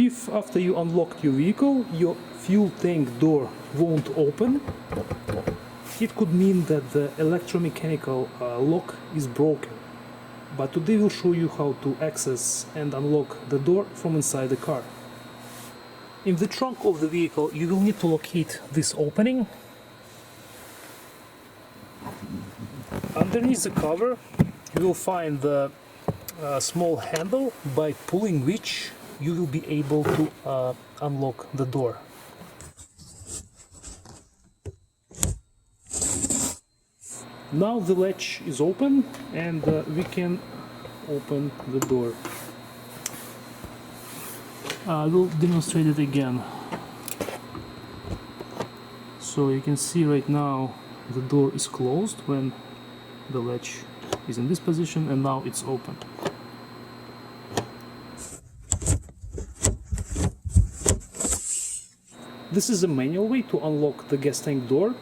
If after you unlocked your vehicle, your fuel tank door won't open, it could mean that the electromechanical lock is broken. But today we'll show you how to access and unlock the door from inside the car. In the trunk of the vehicle, you will need to locate this opening. Underneath the cover, you will find the small handle by pulling which you will be able to unlock the door. Now the latch is open and we can open the door. I will demonstrate it again. So you can see right now the door is closed when the latch is in this position, and now it's open. This is a manual way to unlock the gas tank door.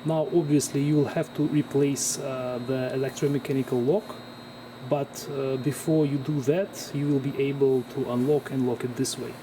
Now obviously you will have to replace the electromechanical lock, but before you do that you will be able to unlock and lock it this way.